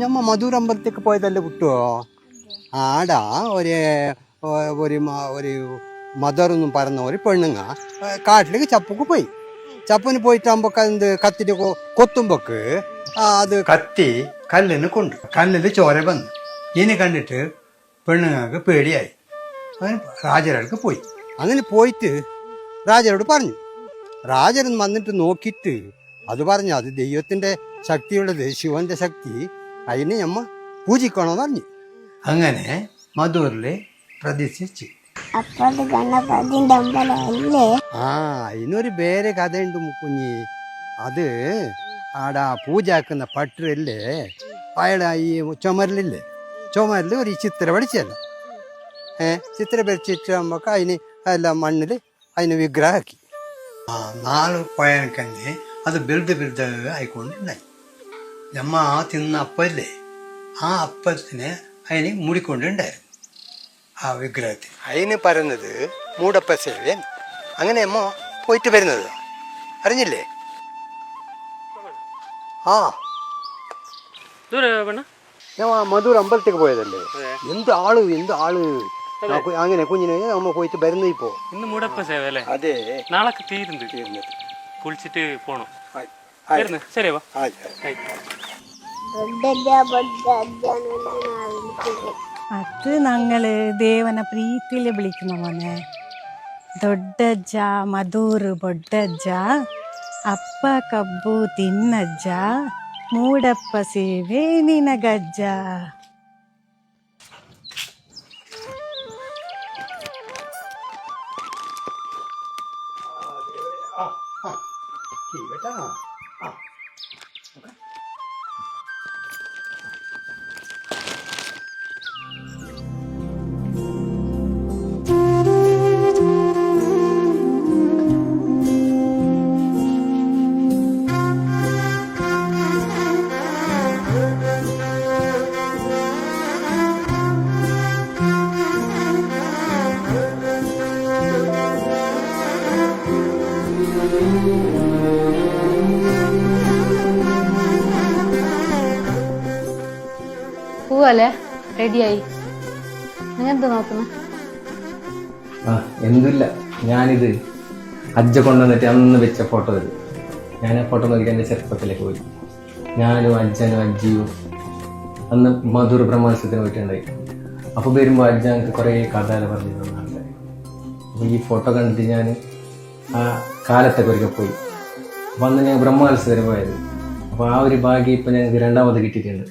ഞമ്മ മധൂർ അമ്പലത്തേക്ക് പോയതല്ലേ കുട്ടുവോ? ആടാ ഒരു ഒരു ഒരു മദറെന്നും പറഞ്ഞ ഒരു പെണ്ണുങ്ങ കാട്ടിലേക്ക് ചപ്പക്ക് പോയി. ചപ്പന് പോയിട്ടാകുമ്പോ എന്ത് കത്തിട്ട് കൊത്തുമ്പോക്ക് അത് കത്തി കല്ലിന് കൊണ്ടു. കല്ലിൽ ചോര വന്നു. ഇതിനെ കണ്ടിട്ട് പെണ്ണുങ്ങൾക്ക് പേടിയായി. അങ്ങനെ രാജരടുക്ക് പോയി. അങ്ങനെ പോയിട്ട് രാജരോട് പറഞ്ഞു. രാജൻ വന്നിട്ട് നോക്കിയിട്ട് അത് പറഞ്ഞു, അത് ദൈവത്തിന്റെ ശക്തിയുള്ളത്, ശിവന്റെ ശക്തി, അതിന് നമ്മ പൂജിക്കണമെന്ന് പറഞ്ഞു. അങ്ങനെ മധൂരില് പ്രതിഷ്ഠിച്ചു. അതിനൊരു വേറെ കഥയുണ്ട് മുക്കുഞ്ഞി. അത് ആടാ പൂജാക്കുന്ന പട്ടരല്ലേ, അയാളെ ഈ ചുമരിലില്ലേ, ചുമരിൽ ഒരു ചിത്രം വടിച്ചല്ല. ചിത്രം വരച്ചിട്ടാകുമ്പോ അതിന് എല്ലാം മണ്ണിൽ അതിന് വിഗ്രഹമാക്കി. 4 പഴക്കന്നെ അത് ബിൽഡ് ആയിക്കൊണ്ടുണ്ടായി. നമ്മ തിന്ന അപ്പല്ലേ, ആ അപ്പത്തിനെ അതിന് മൂടിക്കൊണ്ടുണ്ടായിരുന്നു ആ വിഗ്രഹത്തിൽ. അതിന് പറയുന്നത് മൂടപ്പ സേവൻ. അങ്ങനെ അമ്മ പോയിട്ട് വരുന്നത് അറിഞ്ഞില്ലേ? ഞാൻ മധൂർ അമ്പലത്തേക്ക് പോയതല്ലേ. എന്ത് ആള് അങ്ങനെ കുഞ്ഞിനെ അമ്മ പോയിട്ട് വരുന്നത്. ഇപ്പോ ഇന്ന് മൂടപ്പ സേവ അല്ലേ? അതെ, നാളെ തീരുന്നത് കുളിച്ചിട്ട് പോണം. ശരി. അത് ഞങ്ങള് ദേവന പ്രീതിയില് വിളിക്കുന്ന മോനെ. ದೊಡ್ಡಜ್ಜ ಮಧೂರು ಬೊಡ್ಡಜ್ಜ, ಅಪ್ಪ ಕಬ್ಬು ತಿನ್ನಜ್ಜ, ಮೂಡಪ್ಪ ಸೇವೆ ನಿನಗಜ್ಜ. പൂവല്ലേ റെഡിയായി? എന്ത് നോക്കുന്നു? എന്തില്ല, ഞാനിത് അജ്ജ കൊണ്ടുവന്നിട്ട് അന്ന് വെച്ച ഫോട്ടോ ഇത്. ഞാൻ ആ ഫോട്ടോ നോക്കിയിട്ട് എൻ്റെ ചെറുപ്പത്തിലേക്ക് പോയി. ഞാനും അജ്ജനും അജ്ജിയും അന്ന് മധുർ ബ്രഹ്മോത്സവത്തിന് പോയിട്ടുണ്ടായി. അപ്പോൾ വരുമ്പോൾ അജ്ജ എനിക്ക് കുറേ കഥകൾ പറഞ്ഞു തന്നാണ്. അപ്പോൾ ഈ ഫോട്ടോ കണ്ടിട്ട് ഞാൻ ആ കാലത്തൊക്കെ ഒരിക്കൽ പോയി. അപ്പോൾ അന്ന് ഞാൻ ബ്രഹ്മോത്സവത്തിന് പോയത്. അപ്പോൾ ആ ഒരു ഭാഗ്യം ഇപ്പം ഞങ്ങൾക്ക് 2ാമത് കിട്ടിയിട്ടുണ്ട്.